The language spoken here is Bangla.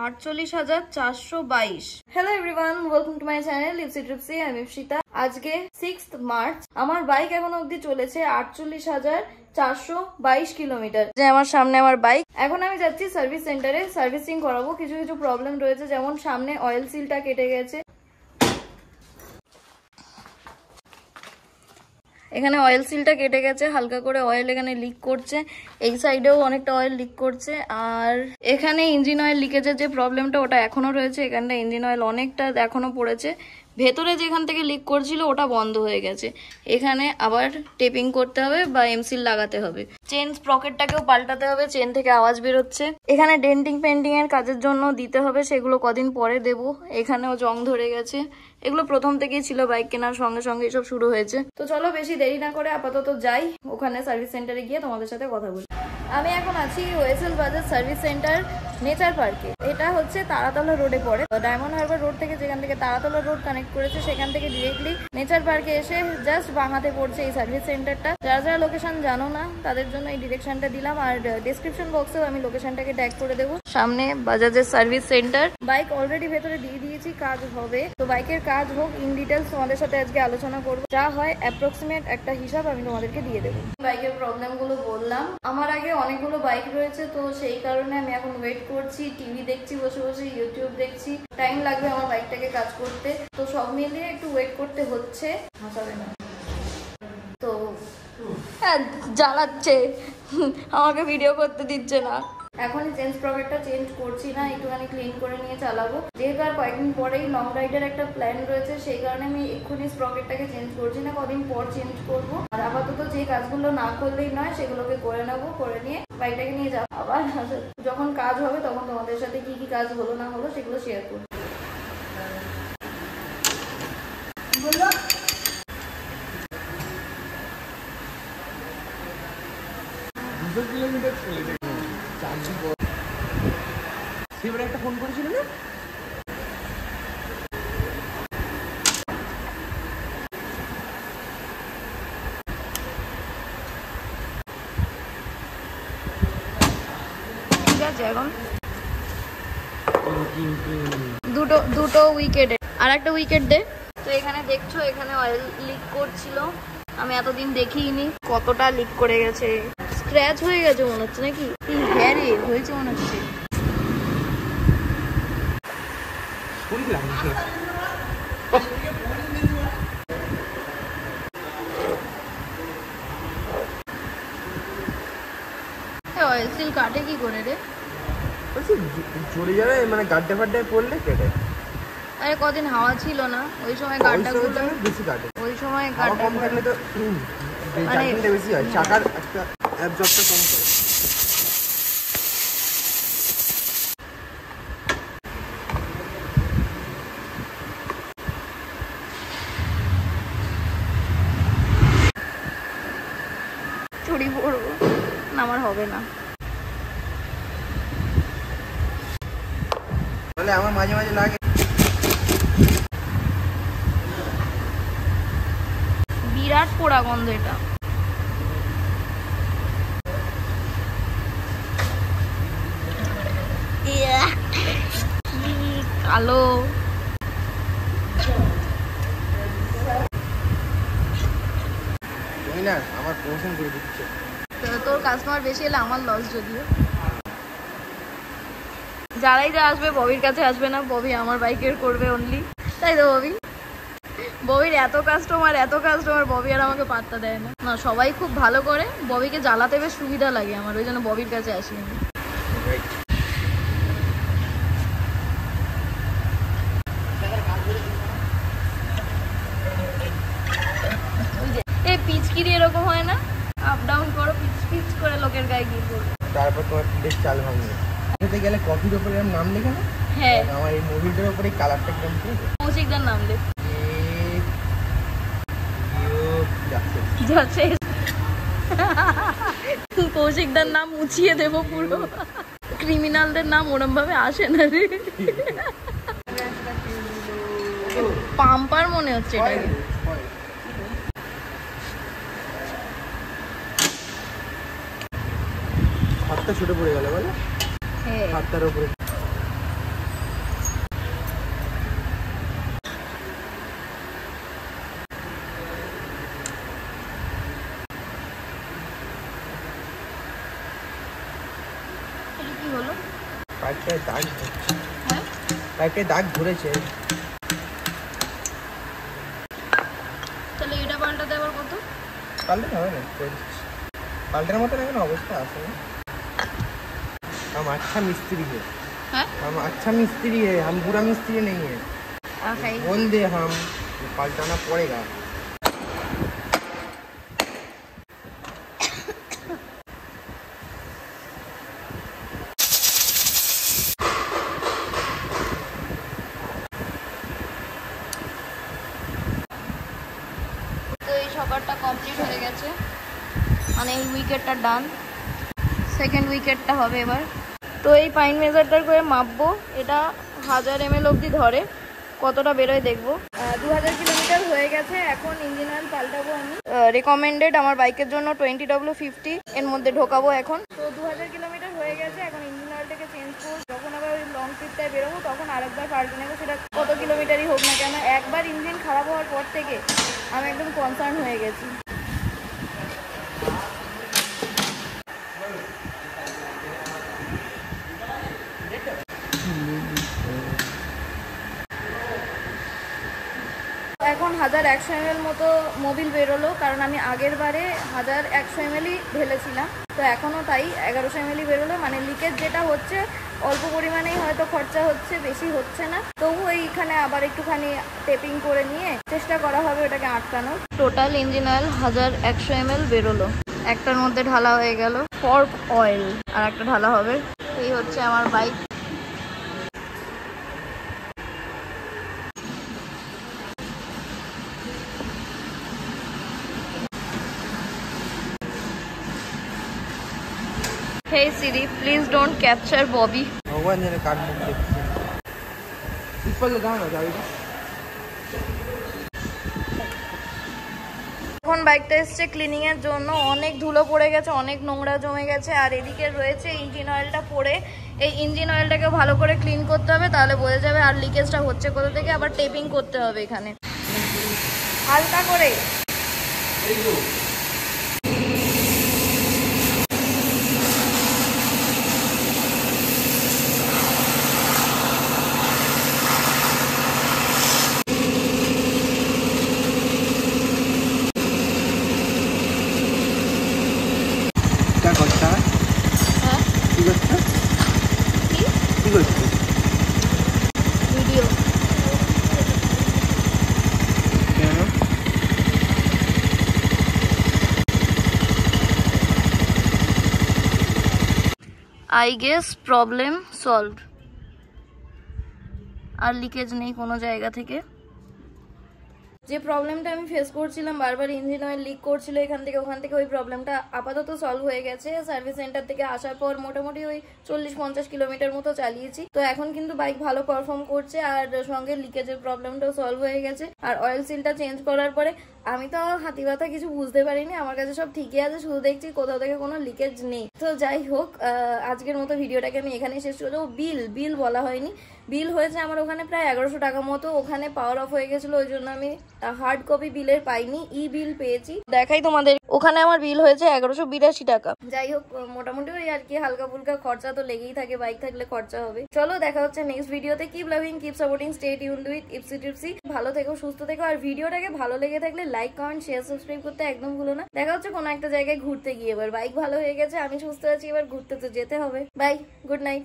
48,422। Hello everyone, welcome to my channel Ipsy Tipsy. আমি ইপসিতা। আজকে 6th মার্চ। আমার বাইক এখনো অব্দি চলেছে 48,422 কিলোমিটার। যে আমার সামনে আমার বাইক, এখন আমি যাচ্ছি সার্ভিস সেন্টারে সার্ভিসিং করাবো। কিছু কিছু প্রবলেম রয়েছে, যেমন সামনে অয়েল সিলটা কেটে গেছে, এখানে অয়েল সিলটা কেটে গেছে, হালকা করে অয়েল এখানে লিক করছে, এই সাইডেও অনেকটা অয়েল লিক করছে, আর এখানে ইঞ্জিন অয়েল লিকেজের যে প্রবলেমটা ওটা এখনো রয়েছে। এখানটা ইঞ্জিন অয়েল অনেকটা এখনো পড়েছে, ভেতরে যেখান থেকে লিক করছিল ওটা বন্ধ হয়ে গেছে। এখানে আবার টেপিং করতে হবে বা এমসিল লাগাতে হবে। চেন স্প্রকেটটাকেও পাল্টাতে হবে, চেন থেকে আওয়াজ বেরোচ্ছে। এখানে ডেন্টিং পেন্টিং এর কাজের জন্য দিতে হবে, সেগুলো কদিন পরে দেব। এখানেও জং ধরে গেছে, এগুলো প্রথম থেকেই ছিল, বাইক কেনার সঙ্গে সঙ্গে এসব শুরু হয়েছে। তো চলো বেশি দেরি না করে আপাতত যাই, ওখানে সার্ভিস সেন্টারে গিয়ে তোমাদের সাথে কথা বলি। আমি এখন আছি ওয়েসেল বাজার সার্ভিস সেন্টার নেচার পার্কে। এটা হচ্ছে তারাতলা রোডে পড়ে। ডায়মন্ড হারবার রোড থেকে, যেখান থেকে তারাতলা রোড কানেক্ট করেছে, সেখান থেকে ডিরেক্টলি নেচার পার্কে এসে জাস্ট বাংলাতে পড়ছে এই সার্ভিস সেন্টারটা। যারা যারা লোকেশন জানো না তাদের জন্য এই ডিরেকশনটা দিলাম, আর ডেসক্রিপশন বক্সেও আমি লোকেশনটাকে ট্যাগ করে দেবো। সামনে বাজাজের সার্ভিস সেন্টার। বাইক অলরেডি ভেতরে দিয়ে দিয়েছি, কাজ হবে। তো বাইকের কাজ হোক, ইন ডিটেলস তোমাদের সাথে আজকে আলোচনা করবো। যা হয় অ্যাপ্রক্সিমেট একটা হিসাব আমি তোমাদেরকে দিয়ে দেবো। বাইকের প্রবলেম গুলো বললাম। আমার আগে অনেকগুলো বাইক রয়েছে, তো সেই কারণে আমি এখন ওয়েট করছি, টিভি দেখছি, বসে বসে ইউটিউব দেখছি। টাইম লাগবে আমার বাইকটাকে কাজ করতে, তো সব মিলিয়ে একটু ওয়েট করতে হচ্ছে। হাসাবে না তো, হ্যাঁ জ্বালাচ্ছে, আমাকে ভিডিও করতে দিচ্ছে না। এখনই চেঞ্জ প্রকেটটা চেঞ্জ করছি না, একটুখানি ক্লিন করে নিয়ে চালাবো। যেহেতু আর কয়েকদিন পরেই লং রাইডের একটা প্ল্যান রয়েছে, সেই কারণে আমি এক্ষুনি স্প্রকেটটাকে চেঞ্জ করছি না, কদিন পর চেঞ্জ করব। আর আপাতত যে কাজগুলো না করলেই নয় সেগুলোকে করে নেবো, করে নিয়ে বাইকটাকে নিয়ে যাবো। আবার যখন কাজ হবে তখন তোমাদের সাথে কি কি কাজ হলো না হলো সেগুলো শেয়ার করবো। একটা ফোন করেছিল না, ঠিক আছে। এখন দুটো উইকেট, আর একটা উইকেট দে। তো এখানে দেখছো, এখানে অয়েল লিক করছিল, আমি এতদিন দেখিনি কতটা লিক করে গেছে। স্ক্র্যাচ হয়ে গেছে মনে হচ্ছে, নাকি হ্যাঁ রে হয়েছে মনে হচ্ছে। অয়েল সিল কাটে কি করে রে? চলে যাবে, মানে গাড্ডে ফাড্ডে পড়লে কেটে। আরে কদিন হাওয়া ছিল না, ওই সময় গাড্ডাগুলো বেশি কাটে। ওই সময় হাওয়া কম থাকলে তো মানে বেশি হয়, চাকার একটা অ্যাবজর্বটা কম করে। চুরি পড়বো না, আমার হবে না। তাহলে আমার মাঝে মাঝে লাগে, বিরাট পোড়া গন্ধ এটা। কালো না, আমার প্রমোশন করে দিচ্ছে। তোর কাস্টমার বেশি এলে আমার লস। যদিও যারাই যা আসবে ববির কাছে আসবে না, ববি আমার বাইকের করবে অনলি, তাই তো ববি? ববির এত কাস্টমার ববি আর আমাকে পাত্তা দেয় না। না, সবাই খুব ভালো করে, ববিকে জ্বালাতে বেশ সুবিধা লাগে আমার, ওই জন্য ববির কাছে আসি আমি। এই পিচকিরি এরকম হয় না, আপ ডাউন করো, পিচ পিচ করে লোকের গায়ে গিয়ে পড়বে, তারপর তোমার পিঠের চাল ভাঙবে। খেতে গেলে কফির উপরে নাম লেখে না? হ্যাঁ, আমার এই মুভিটার উপরে কালারটা কেমন ঠিক আছে? কৌশিকদার নাম লে যাচ্ছে, কৌশিকদার নাম মুছিয়ে দেবো পুরো। ক্রিমিনালদের নাম ওরম ভাবে আসে না রে। পাম্পার মনে হচ্ছে এটাকে। হাতটা ছুটে পড়ে গেল বলে, হাতটার উপরে হলো? পাইপটায় দাগ ধরছে। হ্যাঁ, পাইপটায় দাগ ধরেছে। তাহলে এটা পাল্টাতে আবার কত? পাল্টাতে হবে না, পাল্টার মতন এখন অবস্থা আছে। हम अच्छा मिस्त्री है। हाँ? हम अच्छा मिस्त्री है, हम बुरा मिस्त्री नहीं है। बोल दे हम पलटाना पड़ेगा। তো এই সকারটা কমপ্লিট হয়ে গেছে, মানে এই উইকেটটা ডান, সেকেন্ড উইকেটটা হবে এবার। তো এই পাইন মেজারটার করে মাপবো, এটা 1000 ml অবধি ধরে, কতটা বেরোয় দেখবো। 2000 কিলোমিটার হয়ে গেছে, এখন ইঞ্জিন অয়েল পাল্টাবো আমি। রেকমেন্ডেড আমার বাইকের জন্য 20W50 এর মধ্যে ঢোকাবো এখন। তো 2000 কিলোমিটার হয়ে গেছে, এখন ইঞ্জিন অয়েলটাকে চেঞ্জ করবো। যখন আবার ওই লং ট্রিপটায় বেরোবো তখন আরেকবার পাল্টে নেবো, সেটা কত কিলোমিটারই হোক না কেন। একবার ইঞ্জিন খারাপ হওয়ার পর থেকে আমি একদম কনসার্ন হয়ে গেছি। এখন 1100 ml মতো মোবিল বেরোলো, কারণ আমি আগের বারে 1100 ml ঢেলেছিলাম, তো এখনও তাই 1100 ml বেরোলো। মানে লিকেজ যেটা হচ্ছে অল্প পরিমাণেই হয়তো খরচা হচ্ছে, বেশি হচ্ছে না। তবু এইখানে আবার একটুখানি টেপিং করে নিয়ে চেষ্টা করা হবে ওটাকে আটকানোর। টোটাল ইঞ্জিন অয়েল 1100 ml বেরোলো, একটার মধ্যে ঢালা হয়ে গেল। ফর্ক অয়েল আর একটা ঢালা হবে। এই হচ্ছে আমার bike. Hey Siri, please don't capture Bobby. भगवान जाने काट मुख देखते हैं। ऊपर लगाओ ना जाओ। এখন বাইকটা এসছে ক্লিনিং এর জন্য, অনেক ধুলো পড়ে গেছে, অনেক নোংরা জমে গেছে, আর এদিকে রয়েছে ইঞ্জিন অয়েলটা পড়ে। এই ইঞ্জিন অয়েলটাকে ভালো করে ক্লিন করতে হবে, তাহলে বোঝা যাবে আর লিকেজটা হচ্ছে কোথা থেকে। আবার টেপিং করতে হবে এখানে হালকা করে। क्या करता है? হ্যাঁ, কি করছে? কি করছে? ভিডিও। কেন? আই গেস প্রবলেম সলভড, আর লিকেজ নেই কোনো জায়গা থেকে। যে প্রবলেমটা আমি ফেস করছিলাম, বারবার ইঞ্জিন অয়েল লিক করছিল এখান থেকে ওখান থেকে, ওই প্রবলেমটা আপাতত সলভ হয়ে গেছে। সার্ভিস সেন্টার থেকে আসার পর মোটামুটি ওই 40-50 কিলোমিটার মতো চালিয়েছি। তো এখন কিন্তু বাইক ভালো পারফর্ম করছে, আর সঙ্গে লিকেজের প্রবলেমটাও সলভ হয়ে গেছে। আর অয়েল সিলটা চেঞ্জ করার পরে আমি তো হাতি ব্যথা কিছু বুঝতে পারিনি, আমার কাছে সব ঠিকই আছে, শুধু দেখছি কোথাও থেকে কোনো লিকেজ নেই। তো যাই হোক, আজকের মতো ভিডিওটাকে আমি এখানেই শেষ করবো। বিল বলা হয়নি, বিল হয়েছে আমার ওখানে প্রায় 1100 টাকা মতো। ওখানে পাওয়ার অফ হয়ে গেছিল, ওই জন্য আমি হার্ড কপি বিলের পাইনি, ই বিল পেয়েছি। দেখাই তোমাদের, ওখানে আমার বিল হয়েছে 1182 টাকা। যাই হোক, মোটামুটি ওই আর কি হালকা ফুলকা খরচা তো লেগেই থাকে, বাইক থাকলে খরচা হবে। চলো দেখা হচ্ছে নেক্সট ভিডিওতে। Keep loving, keep supporting, stay tuned with Ipsy Tipsy. ভালো থেকো, সুস্থ থেকো, আর ভিডিওটাকে ভালো লেগে থাকলে লাইক, কমেন্ট, শেয়ার, সাবস্ক্রাইব করতে একদম ভুলো না। দেখা হচ্ছে কোনো একটা জায়গায় ঘুরতে গিয়ে। এবার বাইক ভালো হয়ে গেছে, আমি সুস্থ আছি, এবার ঘুরতে তো যেতে হবে। Bye, good night.